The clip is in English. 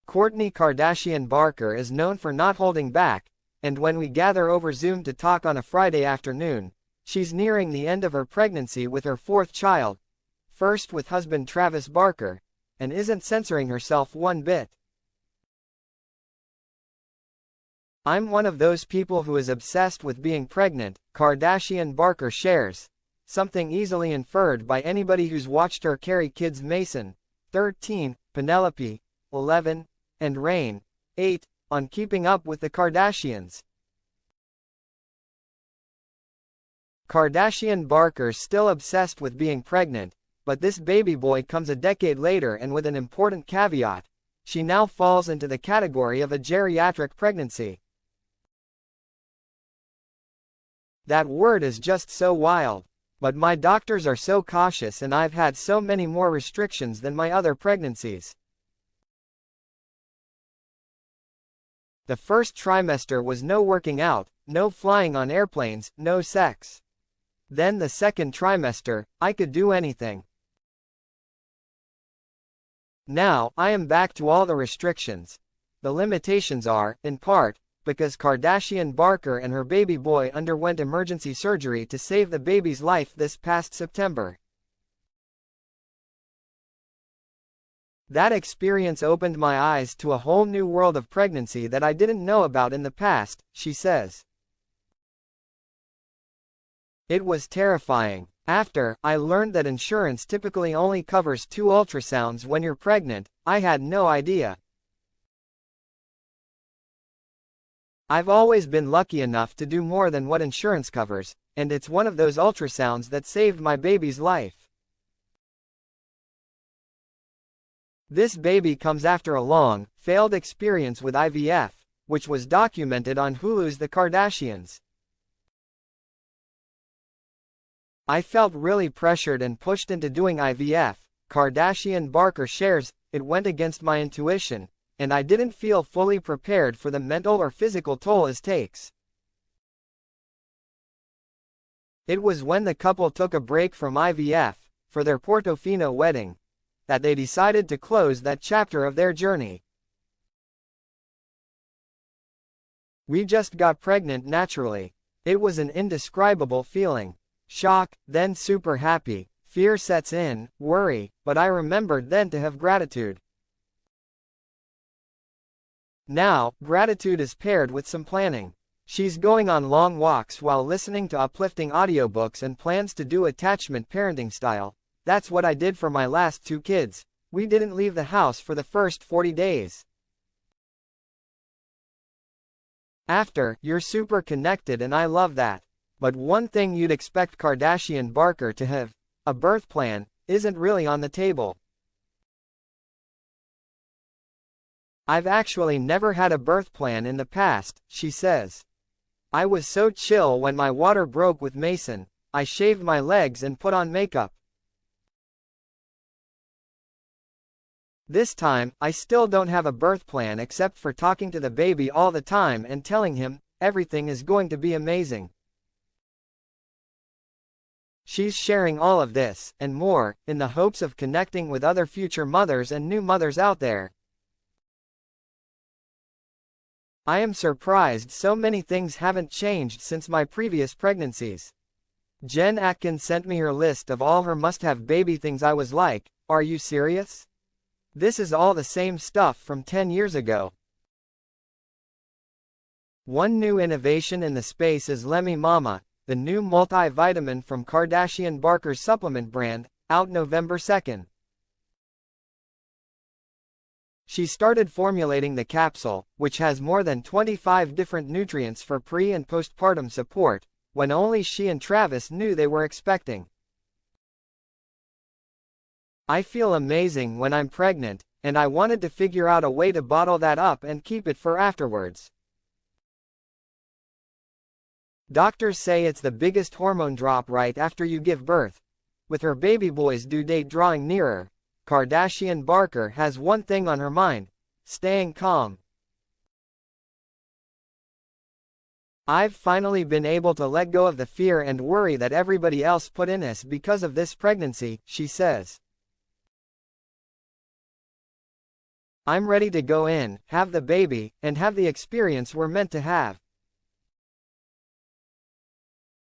Kourtney Kardashian Barker is known for not holding back, and when we gather over Zoom to talk on a Friday afternoon, she's nearing the end of her pregnancy with her fourth child, first with husband Travis Barker, and isn't censoring herself one bit. "I'm one of those people who is obsessed with being pregnant," Kardashian Barker shares, something easily inferred by anybody who's watched her carry kids Mason, 13, Penelope, 11, and Reign, 8, on Keeping Up with the Kardashians. Kardashian Barker's still obsessed with being pregnant, but this baby boy comes a decade later and with an important caveat: she now falls into the category of a geriatric pregnancy. "That word is just so wild. But my doctors are so cautious and I've had so many more restrictions than my other pregnancies. The first trimester was no working out, no flying on airplanes, no sex. Then the second trimester, I could do anything. Now, I am back to all the restrictions. The limitations are, in part, because Kardashian Barker and her baby boy underwent emergency surgery to save the baby's life this past September. That experience opened my eyes to a whole new world of pregnancy that I didn't know about in the past," she says. "It was terrifying. After I learned that insurance typically only covers 2 ultrasounds when you're pregnant, I had no idea. I've always been lucky enough to do more than what insurance covers, and it's one of those ultrasounds that saved my baby's life. This baby comes after a long, failed experience with IVF, which was documented on Hulu's The Kardashians. I felt really pressured and pushed into doing IVF," Kardashian Barker shares. "It went against my intuition, and I didn't feel fully prepared for the mental or physical toll it takes. It was when the couple took a break from IVF, for their Portofino wedding, that they decided to close that chapter of their journey. We just got pregnant naturally. It was an indescribable feeling. Shock, then super happy, fear sets in, worry, but I remembered then to have gratitude. Now, gratitude is paired with some planning. She's going on long walks while listening to uplifting audiobooks and plans to do attachment parenting style. That's what I did for my last 2 kids. We didn't leave the house for the first 40 days. After, you're super connected and I love that. But one thing you'd expect Kardashian Barker to have, a birth plan, isn't really on the table. I've actually never had a birth plan in the past," she says. "I was so chill when my water broke with Mason. I shaved my legs and put on makeup. This time, I still don't have a birth plan except for talking to the baby all the time and telling him, everything is going to be amazing." She's sharing all of this, and more, in the hopes of connecting with other future mothers and new mothers out there. "I am surprised so many things haven't changed since my previous pregnancies. Jen Atkins sent me her list of all her must-have baby things. I was like, are you serious? This is all the same stuff from 10 years ago." One new innovation in the space is Lemmy Mama, the new multivitamin from Kardashian Barker's supplement brand, out November 2nd. She started formulating the capsule, which has more than 25 different nutrients for pre- and postpartum support, when only she and Travis knew they were expecting. "I feel amazing when I'm pregnant, and I wanted to figure out a way to bottle that up and keep it for afterwards. Doctors say it's the biggest hormone drop right after you give birth." With her baby boy's due date drawing nearer, Kardashian Barker has one thing on her mind: staying calm. "I've finally been able to let go of the fear and worry that everybody else put in us because of this pregnancy," she says. I'm ready to go in, have the baby, and have the experience we're meant to have.